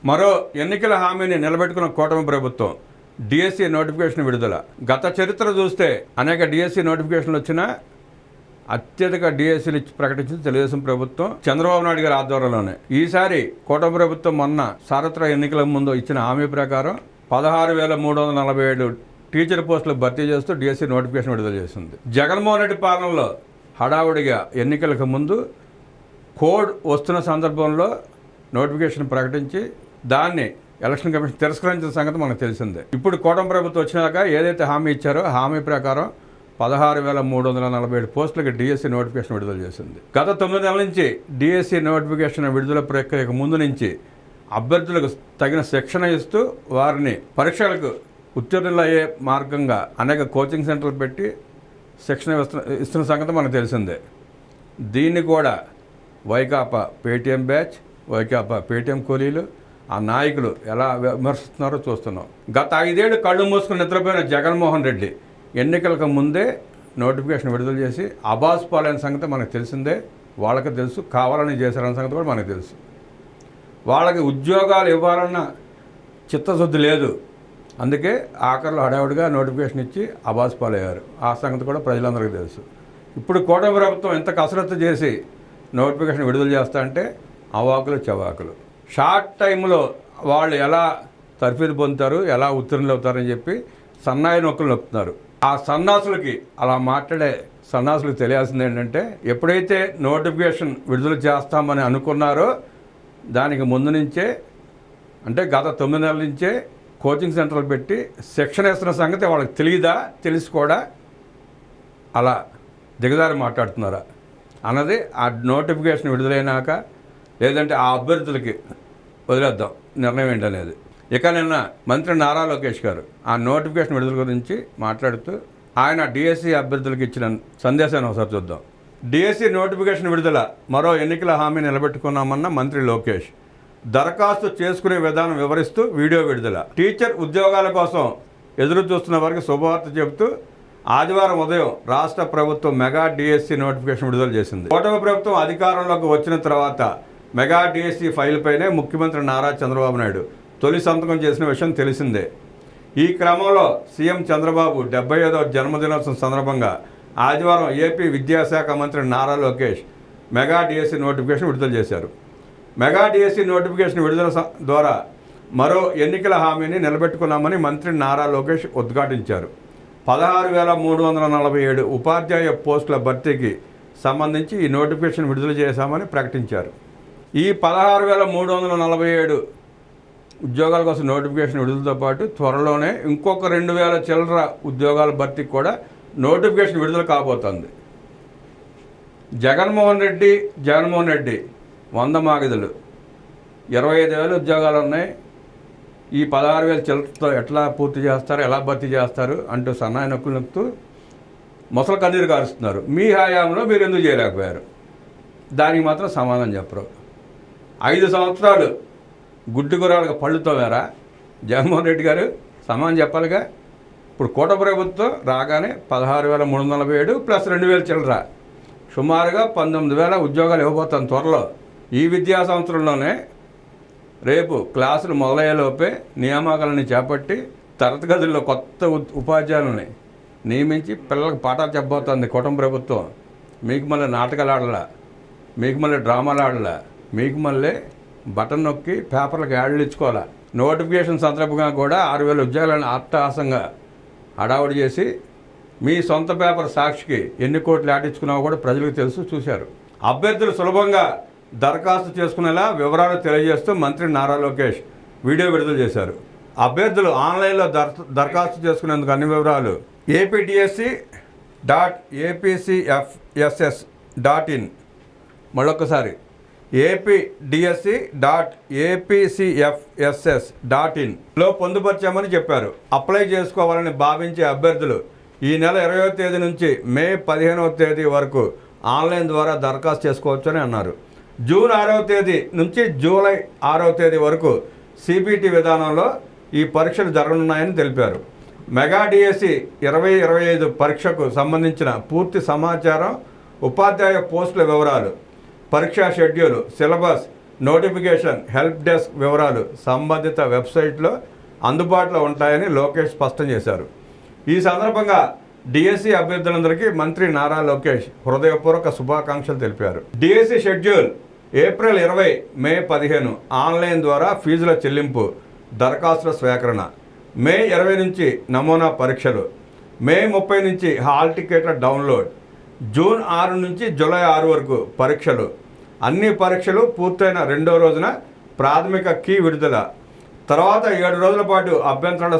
మరో ఎన్నికల హామీని నిలబెట్టుకున్న కూటమి ప్రభుత్వం డిఎస్సి నోటిఫికేషన్ విడుదల. గత చరిత్ర చూస్తే అనేక డిఎస్సి నోటిఫికేషన్లు వచ్చినా అత్యధిక డిఎస్సీలు ప్రకటించింది తెలుగుదేశం ప్రభుత్వం చంద్రబాబు నాయుడు గారి ఆధ్వర్యంలోనే. ఈసారి కూటమి ప్రభుత్వం మొన్న సార్వత్రిక ఎన్నికల ముందు ఇచ్చిన హామీ ప్రకారం 16,347 టీచర్ పోస్టులు భర్తీ చేస్తూ డిఎస్సి నోటిఫికేషన్ విడుదల చేసింది. జగన్మోహన్ రెడ్డి పాలనలో హడావుడిగా ఎన్నికలకు ముందు కోడ్ వస్తున్న సందర్భంలో నోటిఫికేషన్ ప్రకటించి దాన్ని ఎలక్షన్ కమిషన్ తిరస్కరించిన సంగతి మనకు తెలిసిందే. ఇప్పుడు కూటమి ప్రభుత్వం వచ్చినాక ఏదైతే హామీ ఇచ్చారో హామీ ప్రకారం 16,347 పోస్టులకి డిఎస్సి నోటిఫికేషన్ విడుదల చేసింది. గత 9 నెలల నుంచి డిఎస్సి నోటిఫికేషన్ విడుదల ప్రక్రియకు ముందు నుంచి అభ్యర్థులకు తగిన శిక్షణ ఇస్తూ వారిని పరీక్షలకు ఉత్తీర్ణులయ్యే మార్గంగా అనేక కోచింగ్ సెంటర్లు పెట్టి శిక్షణ ఇస్తున్న సంగతి మనకు తెలిసిందే. దీన్ని కూడా Vaikapa Paytm batch, Vaikapa Paytm కూలీలు, ఆ నాయకులు ఎలా విమర్శిస్తున్నారో చూస్తున్నాం. గత 5 ఏళ్ళు కళ్ళు మూసుకుని నిద్రపోయిన జగన్మోహన్ రెడ్డి ఎన్నికలకు ముందే నోటిఫికేషన్ విడుదల చేసి అబాస్ పాలైన సంగతి మనకు తెలిసిందే. వాళ్ళకి తెలుసు, కావాలని చేశారన్న సంగతి కూడా మనకు తెలుసు. వాళ్ళకి ఉద్యోగాలు ఇవ్వాలన్న చిత్తశుద్ధి లేదు. అందుకే ఆఖరిలో హడావుడిగా నోటిఫికేషన్ ఇచ్చి అబాస్ పాలయ్యారు. ఆ సంగతి కూడా ప్రజలందరికీ తెలుసు. ఇప్పుడు కూటమి ప్రభుత్వం ఎంత కసరత్తు చేసి నోటిఫికేషన్ విడుదల చేస్తా అంటే అవాకులు చవాకులు. షార్ట్ టైంలో వాళ్ళు ఎలా తర్ఫీదు పొందుతారు, ఎలా ఉత్తీర్ణులు అవుతారని చెప్పి సన్నాయి నొక్కులు నొక్కుతున్నారు. ఆ సన్నాసులకి, అలా మాట్లాడే సన్నాసులకు తెలియాల్సింది ఏంటంటే, ఎప్పుడైతే నోటిఫికేషన్ విడుదల చేస్తామని అనుకున్నారో దానికి ముందు నుంచే, అంటే గత 9 నెలల నుంచే కోచింగ్ సెంటర్లు పెట్టి శిక్షణ ఇస్తున్న సంగతి వాళ్ళకి తెలియదా, తెలిసి కూడా అలా దిగదారి మాట్లాడుతున్నారా అన్నది ఆ నోటిఫికేషన్ విడుదలైనాక, లేదంటే ఆ అభ్యర్థులకి వదిలేద్దాం నిర్ణయం ఏంటనేది. ఇక నిన్న మంత్రి నారా లోకేష్ గారు ఆ నోటిఫికేషన్ విడుదల గురించి మాట్లాడుతూ ఆయన డిఎస్సి అభ్యర్థులకు ఇచ్చిన సందేశాన్ని ఒకసారి చూద్దాం. డిఎస్సి నోటిఫికేషన్ విడుదల, మరో ఎన్నికల హామీ నిలబెట్టుకున్నామన్న మంత్రి లోకేష్. దరఖాస్తు చేసుకునే విధానం వివరిస్తూ వీడియో విడుదల. టీచర్ ఉద్యోగాల కోసం ఎదురు చూస్తున్న వారికి శుభవార్త చెబుతూ ఆదివారం ఉదయం రాష్ట్ర ప్రభుత్వం మెగా డిఎస్సి నోటిఫికేషన్ విడుదల చేసింది. కూటమి ప్రభుత్వం అధికారంలోకి వచ్చిన తర్వాత మెగా డిఎస్సి ఫైల్ పైనే ముఖ్యమంత్రి నారా చంద్రబాబు నాయుడు తొలి సంతకం చేసిన విషయం తెలిసిందే. ఈ క్రమంలో సీఎం చంద్రబాబు 75వ జన్మదినోత్సవం సందర్భంగా ఆదివారం ఏపీ విద్యాశాఖ మంత్రి Nara Lokesh mega DSC notification విడుదల చేశారు. మెగా డిఎస్సి నోటిఫికేషన్ విడుదల ద్వారా మరో ఎన్నికల హామీని నిలబెట్టుకున్నామని మంత్రి నారా లోకేష్ ఉద్ఘాటించారు. 16,347 ఉపాధ్యాయ పోస్టుల భర్తీకి సంబంధించి ఈ నోటిఫికేషన్ విడుదల చేశామని ప్రకటించారు. ఈ 16,347 ఉద్యోగాల కోసం నోటిఫికేషన్ విడుదలతో పాటు త్వరలోనే ఇంకొక 2,000 చిల్లర ఉద్యోగాల భర్తీకి కూడా నోటిఫికేషన్ విడుదల కాబోతోంది. జగన్మోహన్ రెడ్డి 100 మాగిదులు 25,000 ఉద్యోగాలు ఉన్నాయి, ఈ 16,000 చిల్లరతో ఎట్లా పూర్తి చేస్తారు, ఎలా భర్తీ చేస్తారు అంటూ సన్నాయి నొక్కులు నొక్కుతూ మొసలు కన్నీరు కారుస్తున్నారు. మీ హయాంలో మీరు ఎందుకు చేయలేకపోయారు? దానికి మాత్రం సమాధానం చెప్పరు. 5 సంవత్సరాలు గుడ్డు గురాలుగా పళ్ళుతోవారా జగన్మోహన్ రెడ్డి గారు? సమాధానం చెప్పాలిగా. ఇప్పుడు కూటమి ప్రభుత్వం రాగానే 16,347 ప్లస్ 2,000 చిల్లర, సుమారుగా 19,000 ఉద్యోగాలు ఇవ్వబోతాను త్వరలో. ఈ విద్యా సంవత్సరంలోనే రేపు క్లాసులు మొదలయ్యేలోపే నియామకాలని చేపట్టి తరగతి గదుల్లో కొత్త ఉపాధ్యాయులని నియమించి పిల్లలకు పాఠాలు చెప్పబోతుంది కూటమి ప్రభుత్వం. మీకు మళ్ళీ నాటకాలు ఆడలా, మీకు మళ్ళీ డ్రామాలు ఆడలా, మీకు మళ్ళీ బటన్ నొక్కి పేపర్లకు యాడ్లు ఇచ్చుకోవాలా. నోటిఫికేషన్ సందర్భంగా కూడా 6,000 ఉద్యోగాలను అట్టహాసంగా హడావుడి చేసి మీ సొంత పేపర్ సాక్షికి ఎన్ని కోట్లు ఆటించుకున్నావో కూడా ప్రజలకు తెలుసు, చూశారు. అభ్యర్థులు సులభంగా దరఖాస్తు చేసుకునేలా వివరాలు తెలియజేస్తూ మంత్రి నారా లోకేష్ వీడియో విడుదల చేశారు. అభ్యర్థులు ఆన్లైన్లో దరఖాస్తు చేసుకునేందుకు అన్ని వివరాలు apdsc.apcfss.in, మళ్ళొక్కసారి apdsc.apcfss.in పొందుపరిచామని చెప్పారు. అప్లై చేసుకోవాలని భావించే అభ్యర్థులు ఈ నెల 20వ తేదీ నుంచి మే 15వ తేదీ వరకు ఆన్లైన్ ద్వారా దరఖాస్తు చేసుకోవచ్చని అన్నారు. జూన్ 6వ తేదీ నుంచి జూలై 6వ తేదీ వరకు సిబిటి విధానంలో ఈ పరీక్షలు జరగనున్నాయని తెలిపారు. మెగా డిఎస్సి 2025 పరీక్షకు సంబంధించిన పూర్తి సమాచారం, ఉపాధ్యాయ పోస్టుల వివరాలు, పరీక్షా schedule, syllabus, notification, help desk వివరాలు సంబంధిత వెబ్సైట్లో అందుబాటులో ఉంటాయని లోకేష్ స్పష్టం చేశారు. ఈ సందర్భంగా డిఎస్సి అభ్యర్థులందరికీ మంత్రి నారా లోకేష్ హృదయపూర్వక శుభాకాంక్షలు తెలిపారు. డిఎస్సి షెడ్యూల్ ఏప్రిల్ 20, మే 15 ఆన్లైన్ ద్వారా ఫీజుల చెల్లింపు, దరఖాస్తుల స్వీకరణ. మే 20 నుంచి నమూనా పరీక్షలు. మే 30 నుంచి హాల్ టికెట్ల డౌన్లోడ్. జూన్ 6 నుంచి జూలై 6 వరకు పరీక్షలు. అన్ని పరీక్షలు పూర్తయిన 2వ రోజున ప్రాథమిక కీ విడుదల. తర్వాత 7 రోజుల పాటు అభ్యంతరాల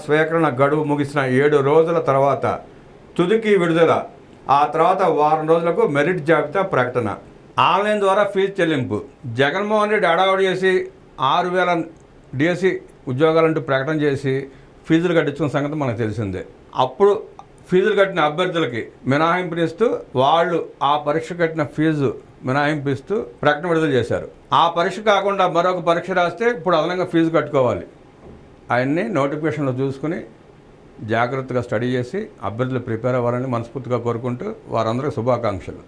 స్వీకరణ గడువు ముగిసిన 7 రోజుల తర్వాత తుది కీ విడుదల. ఆ తర్వాత వారం రోజులకు మెరిట్ జాబితా ప్రకటన. ఆన్లైన్ ద్వారా ఫీజు చెల్లింపు. జగన్మోహన్ రెడ్డి హడావుడి చేసి 6,000 డిఎస్సి ఉద్యోగాలంటూ ప్రకటన చేసి ఫీజులు కట్టించుకున్న సంగతి మనకు తెలిసిందే. అప్పుడు ఫీజులు కట్టిన అభ్యర్థులకి మినహాయింపునిస్తూ వాళ్ళు ఆ పరీక్ష కట్టిన ఫీజు మినహాయింపు ఇస్తూ ప్రకటన విడుదల చేశారు. ఆ పరీక్ష కాకుండా మరొక పరీక్ష రాస్తే ఇప్పుడు అదనంగా ఫీజు కట్టుకోవాలి. అవన్నీ నోటిఫికేషన్లో చూసుకుని జాగ్రత్తగా స్టడీ చేసి అభ్యర్థులు ప్రిపేర్ అవ్వాలని మనస్ఫూర్తిగా కోరుకుంటూ వారందరికీ శుభాకాంక్షలు.